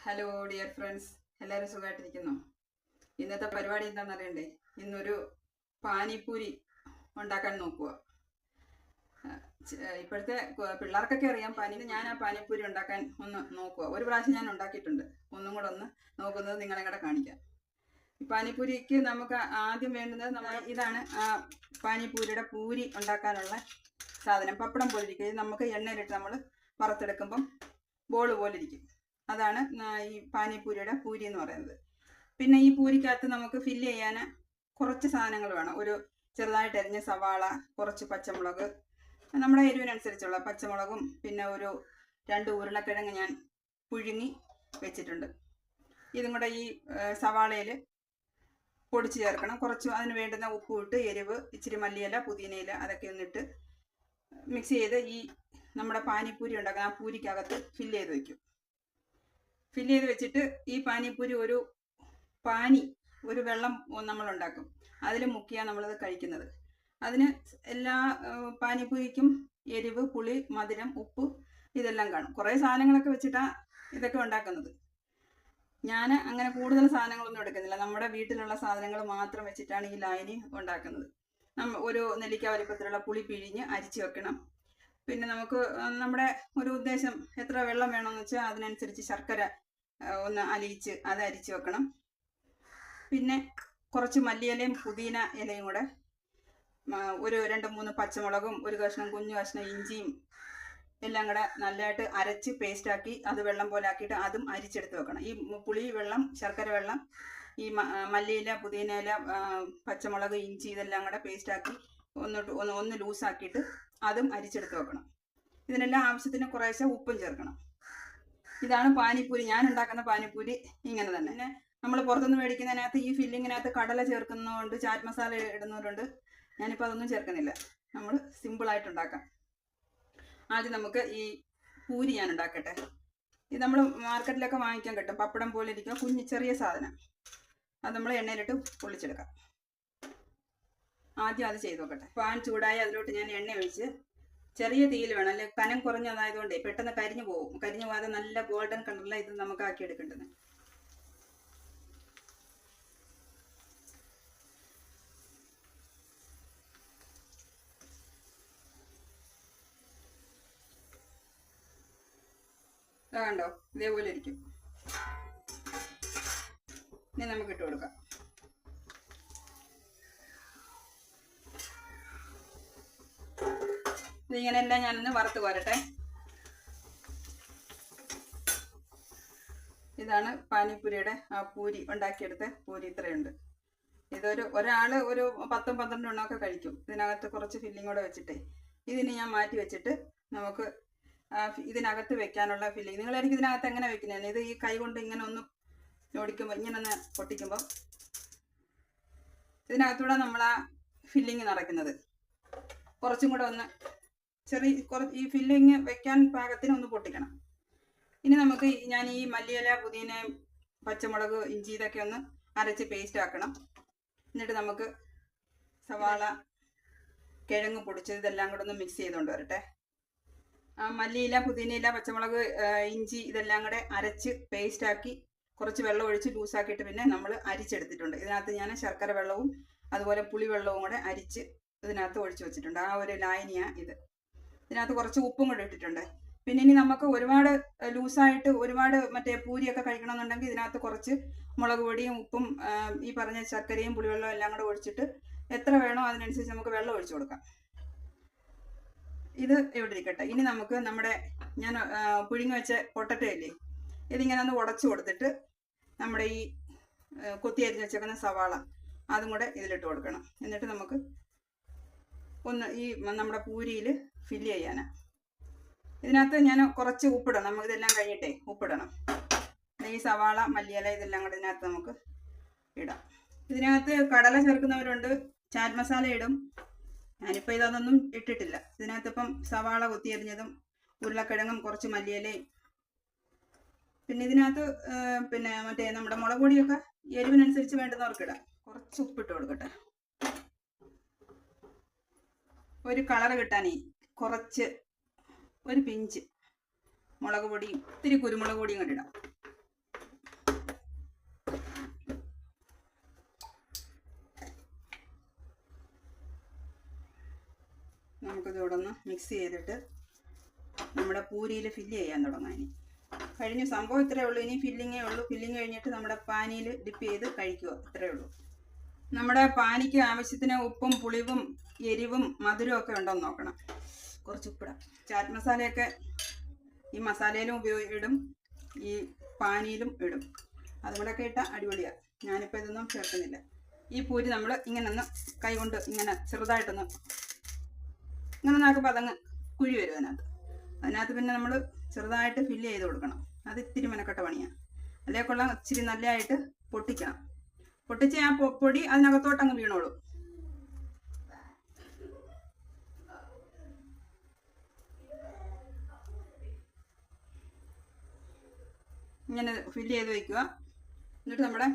Hello dear friends, എല്ലാവരും സുഖമായിട്ടിരിക്കുന്നു. ഇന്നത്തെ പരിപാടി എന്താണെന്ന് അറിയണ്ടേ? ഇന്നൊരു പാനിപ്പൂരി ഉണ്ടാക്കാൻ നോക്കുക. ഇപ്പോഴത്തെ പിള്ളേർക്കൊക്കെ അറിയാം പാനി. ഞാൻ ആ പാനിപ്പൂരി ഉണ്ടാക്കാൻ ഒന്ന് നോക്കുക. ഒരു പ്രാവശ്യം ഞാൻ ഉണ്ടാക്കിയിട്ടുണ്ട്. ഒന്നും കൂടെ ഒന്ന് നോക്കുന്നത് നിങ്ങളെ കൂടെ കാണിക്കാം. ഈ പാനിപ്പൂരിക്ക് നമുക്ക് ആദ്യം വേണ്ടുന്നത് ഇതാണ് ആ പാനിപ്പൂരിയുടെ പൂരി ഉണ്ടാക്കാനുള്ള സാധനം. പപ്പടം പോലെ ഇരിക്കും. ഇത് നമുക്ക് എണ്ണയിലിട്ട് നമ്മൾ വറുത്തെടുക്കുമ്പം ബോൾ പോലെ ഇരിക്കും. അതാണ് ഈ പാനിപ്പൂരിയുടെ പൂരി എന്ന് പറയുന്നത്. പിന്നെ ഈ പൂരിക്കകത്ത് നമുക്ക് ഫില്ല് ചെയ്യാൻ കുറച്ച് സാധനങ്ങൾ വേണം. ഒരു ചെറുതായിട്ട് അരിഞ്ഞ സവാള, കുറച്ച് പച്ചമുളക്, നമ്മുടെ എരിവിനനുസരിച്ചുള്ള പച്ചമുളകും, പിന്നെ ഒരു 2 ഉരുളക്കിഴങ്ങ് ഞാൻ പുഴുങ്ങി വെച്ചിട്ടുണ്ട്. ഇതും കൂടെ ഈ സവാളയിൽ പൊടിച്ച് ചേർക്കണം. കുറച്ച് അതിന് വേണ്ടുന്ന ഉപ്പ് ഇട്ട്, എരിവ്, ഇച്ചിരി മല്ലിയില, പുതിനയില അതൊക്കെ ഒന്നിട്ട് മിക്സ് ചെയ്ത് ഈ നമ്മുടെ പാനിപ്പൂരി ഉണ്ടാക്കാൻ ആ പൂരിക്കകത്ത് ഫില്ല് ചെയ്ത് വയ്ക്കും. ഫില്ല് ചെയ്ത് വെച്ചിട്ട് ഈ പാനിപ്പൂരി ഒരു വെള്ളം നമ്മൾ ഉണ്ടാക്കും. അതിൽ മുക്കിയാണ് നമ്മളത് കഴിക്കുന്നത്. അതിന് എല്ലാ പാനിപ്പൂരിക്കും എരിവ്, പുളി, മധുരം, ഉപ്പ് ഇതെല്ലാം കാണും. കുറേ സാധനങ്ങളൊക്കെ വെച്ചിട്ടാണ് ഇതൊക്കെ ഉണ്ടാക്കുന്നത്. ഞാൻ അങ്ങനെ കൂടുതൽ സാധനങ്ങളൊന്നും എടുക്കുന്നില്ല. നമ്മുടെ വീട്ടിലുള്ള സാധനങ്ങൾ മാത്രം വെച്ചിട്ടാണ് ഈ ലായനി ഉണ്ടാക്കുന്നത്. ഒരു നെല്ലിക്ക വലിപ്പത്തിലുള്ള പുളി പിഴിഞ്ഞ് അരിച്ച് വെക്കണം. പിന്നെ നമുക്ക് നമ്മുടെ ഒരു ഉദ്ദേശം എത്ര വെള്ളം വേണമെന്ന് വെച്ചാൽ അതിനനുസരിച്ച് ശർക്കര ഒന്ന് അലിയിച്ച് അത് അരിച്ച് വെക്കണം. പിന്നെ കുറച്ച് മല്ലിയിലയും പുതിന ഇലയും കൂടെ, ഒരു 2-3 പച്ചമുളകും, ഒരു കുഞ്ഞു കഷ്ണം ഇഞ്ചിയും എല്ലാം കൂടെ നല്ലതായിട്ട് അരച്ച് പേസ്റ്റാക്കി അത് വെള്ളം പോലെ ആക്കിയിട്ട് അതും അരിച്ചെടുത്ത് വെക്കണം. ഈ പുളി വെള്ളം, ശർക്കര വെള്ളം, ഈ മല്ലിയില, പുതിന ഇല, പച്ചമുളക്, ഇഞ്ചി ഇതെല്ലാം കൂടെ പേസ്റ്റാക്കി ഒന്ന് ലൂസാക്കിയിട്ട് അതും അരിച്ചെടുത്ത് വെക്കണം. ഇതിനെല്ലാം ആവശ്യത്തിന് കുറേശ്ശെ ഉപ്പും ചേർക്കണം. ഇതാണ് പാനിപ്പൂരി. ഞാൻ ഉണ്ടാക്കുന്ന പാനിപ്പൂരി ഇങ്ങനെ തന്നെ. പിന്നെ നമ്മൾ പുറത്തുനിന്ന് മേടിക്കുന്നതിനകത്ത് ഈ ഫില്ലിങ്ങിനകത്ത് കടല ചേർക്കുന്നതുകൊണ്ട്, ചാറ്റ് മസാല ഇടുന്നവരുണ്ട്. ഞാനിപ്പോൾ അതൊന്നും ചേർക്കുന്നില്ല. നമ്മൾ സിമ്പിളായിട്ട് ഉണ്ടാക്കാം. ആദ്യം നമുക്ക് ഈ പൂരി ഞാൻ ഉണ്ടാക്കട്ടെ. ഇത് നമ്മൾ മാർക്കറ്റിലൊക്കെ വാങ്ങിക്കാൻ കിട്ടും. പപ്പടം പോലെ ഇരിക്കുക, ചെറിയ സാധനം. അത് നമ്മൾ എണ്ണയിലിട്ട് പൊള്ളിച്ചെടുക്കാം. ആദ്യം അത് ചെയ്ത് നോക്കട്ടെ. പാൻ ചൂടായി അതിലോട്ട് ഞാൻ എണ്ണ ഒഴിച്ച് ചെറിയ തീയിൽ വേണം, അല്ലെ കനം കുറഞ്ഞതായതുകൊണ്ടേ പെട്ടെന്ന് കരിഞ്ഞു പോകും. കരിഞ്ഞു പോകാതെ നല്ല ഗോൾഡൻ കളറിലെ ഇത് നമുക്ക് ആക്കി എടുക്കേണ്ടത്. കണ്ടോ, ഇതേപോലെ ഇരിക്കും. ഇനി നമുക്ക് ഇട്ട് കൊടുക്കാം. ഇതിങ്ങനെയെല്ലാം ഞാനൊന്ന് വറുത്ത് കോരട്ടെ. ഇതാണ് പാനിപ്പൂരിയുടെ ആ പൂരി ഉണ്ടാക്കിയെടുത്ത പൂരി. ഇത്രയുണ്ട്. ഒരാൾ ഒരു 10-12 എണ്ണമൊക്കെ കഴിക്കും. ഇതിനകത്ത് കുറച്ച് ഫില്ലിംഗ് കൂടെ വെച്ചിട്ടേ. ഇതിന് ഞാൻ മാറ്റി വെച്ചിട്ട് നമുക്ക് ഇതിനകത്ത് വെക്കാനുള്ള ഫില്ലിംഗ്. നിങ്ങളായിരിക്കും ഇതിനകത്ത് എങ്ങനെ വെക്കുന്നതാണ്. ഇത് ഈ കൈ കൊണ്ട് ഇങ്ങനെ ഒന്ന് ഞൊടിക്കുമ്പോൾ, ഇങ്ങനെ ഒന്ന് പൊട്ടിക്കുമ്പോൾ ഇതിനകത്തൂടെ നമ്മൾ ആ ഫില്ലിങ് നിറയ്ക്കുന്നത്. കുറച്ചും കൂടെ ഒന്ന് ഈ ഫില്ലിങ് വെക്കാൻ പാകത്തിന് ഒന്ന് പൊട്ടിക്കണം. ഇനി നമുക്ക് ഞാൻ ഈ മല്ലിയില, പുതിനയും, പച്ചമുളക്, ഇഞ്ചി ഇതൊക്കെ ഒന്ന് അരച്ച് പേസ്റ്റ് ആക്കണം. എന്നിട്ട് നമുക്ക് സവാള, കിഴങ്ങ് പൊടിച്ചത് ഇതെല്ലാം കൂടെ ഒന്ന് മിക്സ് ചെയ്തുകൊണ്ട് വരട്ടെ. ആ മല്ലിയില, പുതിനയില, പച്ചമുളക്, ഇഞ്ചി ഇതെല്ലാം കൂടെ അരച്ച് പേസ്റ്റാക്കി കുറച്ച് വെള്ളം ഒഴിച്ച് ലൂസാക്കിയിട്ട് പിന്നെ നമ്മൾ അരിച്ചെടുത്തിട്ടുണ്ട്. ഇതിനകത്ത് ഞാൻ ശർക്കര വെള്ളവും അതുപോലെ പുളി വെള്ളവും കൂടെ അരിച്ച് ഇതിനകത്ത് ഒഴിച്ച് വെച്ചിട്ടുണ്ട്. ആ ഒരു ലായനിയാണ് ഇത്. ഇതിനകത്ത് കുറച്ച് ഉപ്പും കൂടെ ഇട്ടിട്ടുണ്ട്. പിന്നെ ഇനി നമുക്ക് ഒരുപാട് ലൂസായിട്ട് ഒരുപാട് മറ്റേ പൂരിയൊക്കെ കഴിക്കണമെന്നുണ്ടെങ്കിൽ ഇതിനകത്ത് കുറച്ച് മുളക് പൊടിയും ഉപ്പും ഈ പറഞ്ഞ ശർക്കരയും പുളിവെള്ളവും എല്ലാം കൂടെ ഒഴിച്ചിട്ട് എത്ര വേണോ അതിനനുസരിച്ച് നമുക്ക് വെള്ളം ഒഴിച്ചു കൊടുക്കാം. ഇത് ഇവിടെ ഇരിക്കട്ടെ. ഇനി നമുക്ക് ഞാൻ പുഴുങ്ങി വെച്ച പൊട്ടറ്റോ ഇല്ലേ, ഇതിങ്ങനെ ഒന്ന് ഉടച്ചു കൊടുത്തിട്ട് നമ്മുടെ ഈ കൊത്തി അരിഞ്ഞ് വെച്ചേക്കുന്ന സവാള അതും കൂടെ ഇതിലിട്ട് കൊടുക്കണം. എന്നിട്ട് നമുക്ക് ഒന്ന് ഈ നമ്മുടെ പൂരിയിൽ ഫില്ല് ചെയ്യാനാണ്. ഇതിനകത്ത് ഞാൻ കുറച്ച് ഉപ്പിടണം. നമുക്ക് ഇതെല്ലാം കഴിഞ്ഞിട്ടേ ഉപ്പിടണം. ഈ സവാള, മല്ലിയില ഇതെല്ലാം കൂടെ ഇതിനകത്ത് നമുക്ക് ഇടാം. ഇതിനകത്ത് കടല ചേർക്കുന്നവരുണ്ട്, ചാറ്റ് മസാല ഇടും. ഞാനിപ്പോൾ ഇതൊന്നും ഇട്ടിട്ടില്ല. ഇതിനകത്ത് ഇപ്പം സവാള കൊത്തിയരിഞ്ഞതും, ഉരുളക്കിഴങ്ങും, കുറച്ച് മല്ലിയിലയും, പിന്നെ ഇതിനകത്ത് മറ്റേ നമ്മുടെ മുളക് പൊടിയൊക്കെ എരിവിനനുസരിച്ച് വേണ്ടുന്നവർക്ക് ഇടാം. കുറച്ച് ഉപ്പിട്ട് കൊടുക്കട്ടെ. ഒരു കളർ കിട്ടാനേ കുറച്ച് ഒരു പിഞ്ച് മുളക് പൊടിയും ഇത്തിരി കുരുമുളക് പൊടിയും കൂടി ഇടാം. നമുക്കിതോടെ ഒന്ന് മിക്സ് ചെയ്തിട്ട് നമ്മുടെ പൂരിയിൽ ഫില്ല് ചെയ്യാൻ തുടങ്ങാം. ഇനി കഴിഞ്ഞു, സംഭവം ഇത്രയേ ഉള്ളൂ. ഇനി ഫില്ലിങ്ങേ ഉള്ളൂ. ഫില്ലിങ് കഴിഞ്ഞിട്ട് നമ്മുടെ പാനിയിൽ ഡിപ്പ് ചെയ്ത് കഴിക്കുക, ഇത്രയേ ഉള്ളൂ. നമ്മുടെ പാനിക്ക് ആവശ്യത്തിന് ഉപ്പും പുളിവും എരിവും മധുരവും ഒക്കെ ഉണ്ടോയെന്ന് നോക്കണം. കുറച്ച് ഉപ്പിടാം. ചാറ്റ് മസാലയൊക്കെ ഈ മസാലയിലും ഇടും, ഈ പാനിയിലും ഇടും. അതും കൂടെ ഒക്കെ ഇട്ടാൽ അടിപൊളിയാണ്. ഞാനിപ്പോൾ ഇതൊന്നും ചേർക്കുന്നില്ല. ഈ പൂരി നമ്മൾ ഇങ്ങനെ ഒന്ന് കൈ കൊണ്ട് ഇങ്ങനെ ചെറുതായിട്ടൊന്ന് ഇങ്ങനെ നാക്കുമ്പോൾ അതങ്ങ് കുഴി വരും അതിനകത്ത്. പിന്നെ നമ്മൾ ചെറുതായിട്ട് ഫില്ല് ചെയ്ത് കൊടുക്കണം. അത് ഇത്തിരി മെനക്കെട്ട പണിയാണ്. അല്ലേ കൊള്ളാം, ഇച്ചിരി നല്ലതായിട്ട് പൊട്ടിക്കണം. പൊട്ടിച്ച് ആ പൊടി അതിനകത്തോട്ട് അങ്ങ് വീണോളൂ. ഇങ്ങനെ ഫില്ല് ചെയ്ത് വയ്ക്കുക. എന്നിട്ട് നമ്മുടെ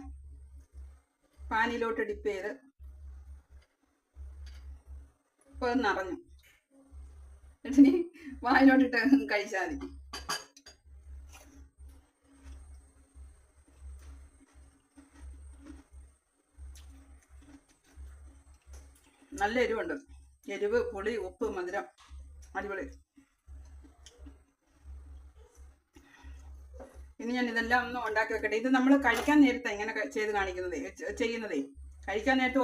പാനിലോട്ട് ഡിപ്പ് ചെയ്ത് ഇപ്പോൾ അത് നിറഞ്ഞു. എന്നിട്ടിനി വായിലോട്ടിട്ട് കഴിച്ചാൽ മതി. നല്ല എരിവുണ്ട്. എരിവ്, പുളി, ഉപ്പ്, മധുരം, അടിപൊളി. ഇനി ഞാൻ ഇതെല്ലാം ഒന്ന് ഉണ്ടാക്കി വെക്കട്ടെ. ഇത് നമ്മൾ കഴിക്കാൻ നേരത്തെ ഇങ്ങനെ ചെയ്ത് ചെയ്യുന്നതേ. കഴിക്കാൻ നേരത്തെ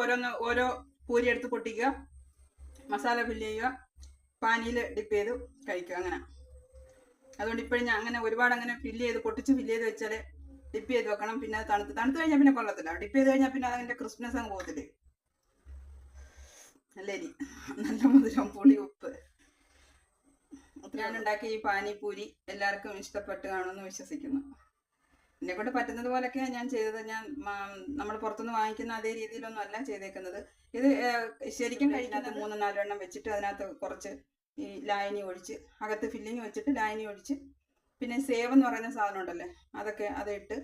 ഓരോ പൂരി എടുത്ത് പൊട്ടിക്കുക, മസാല ഫില്ല് ചെയ്യുക, പാനിയിൽ ഡിപ്പ് ചെയ്ത് കഴിക്കുക, അങ്ങനെ. അതുകൊണ്ട് ഇപ്പോഴും ഞാൻ അങ്ങനെ ഒരുപാട് അങ്ങനെ പൊട്ടിച്ച് ഫില്ല് ചെയ്ത് വെച്ചാൽ ഡിപ്പ് ചെയ്ത് വെക്കണം. പിന്നെ അത് തണുത്ത് കഴിഞ്ഞാൽ പിന്നെ കൊള്ളത്തില്ല. ഡിപ്പ് ചെയ്ത് കഴിഞ്ഞാൽ പിന്നെ അതിൻ്റെ ക്രിസ്പ്നെസ് അങ്ങ് പോകത്തില്ലേ. നല്ല എരി, നല്ല മധുരം, പുളി, ഉപ്പ്. ഞാനുണ്ടാക്കിയ ഈ പാനിപൂരി എല്ലാവർക്കും ഇഷ്ടപ്പെട്ട് കാണുമെന്ന് വിശ്വസിക്കുന്നു. എന്നെ കൊണ്ട് പറ്റുന്നത് പോലൊക്കെയാണ് ഞാൻ ചെയ്തത്. നമ്മൾ പുറത്തുനിന്ന് വാങ്ങിക്കുന്ന അതേ രീതിയിലൊന്നും അല്ല ചെയ്തേക്കുന്നത്. ഇത് ശരിക്കും കഴിക്കുന്നത് 3-4 എണ്ണം വെച്ചിട്ട് അതിനകത്ത് കുറച്ച് ഈ ലായനി ഒഴിച്ച്, അകത്ത് ഫില്ലിങ് വെച്ചിട്ട് ലായനി ഒഴിച്ച്, പിന്നെ സേവ് എന്ന് പറയുന്ന സാധനം ഉണ്ടല്ലേ, അതിട്ട്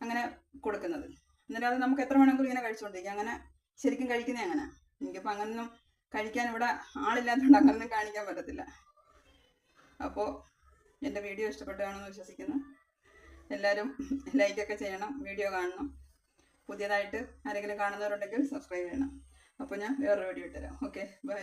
അങ്ങനെ കൊടുക്കുന്നത്. എന്നിട്ട് അത് നമുക്ക് എത്ര വേണമെങ്കിലും ഇങ്ങനെ കഴിച്ചുകൊണ്ടിരിക്കും. അങ്ങനെ ശരിക്കും കഴിക്കുന്നത് അങ്ങനെ. എനിക്കിപ്പോൾ അങ്ങനൊന്നും കഴിക്കാൻ ഇവിടെ ആളില്ലാത്തതുകൊണ്ട് അങ്ങനൊന്നും കാണിക്കാൻ പറ്റത്തില്ല. അപ്പോൾ എൻ്റെ വീഡിയോ ഇഷ്ടപ്പെട്ടാണെന്ന് വിശ്വസിക്കുന്നു. എല്ലാവരും ലൈക്കൊക്കെ ചെയ്യണം, വീഡിയോ കാണണം. പുതിയതായിട്ട് ആരെങ്കിലും കാണുന്നവരുണ്ടെങ്കിൽ സബ്സ്ക്രൈബ് ചെയ്യണം. അപ്പോൾ ഞാൻ വേറൊരു വീഡിയോ ഇട്ടുതരാം. Okay, by.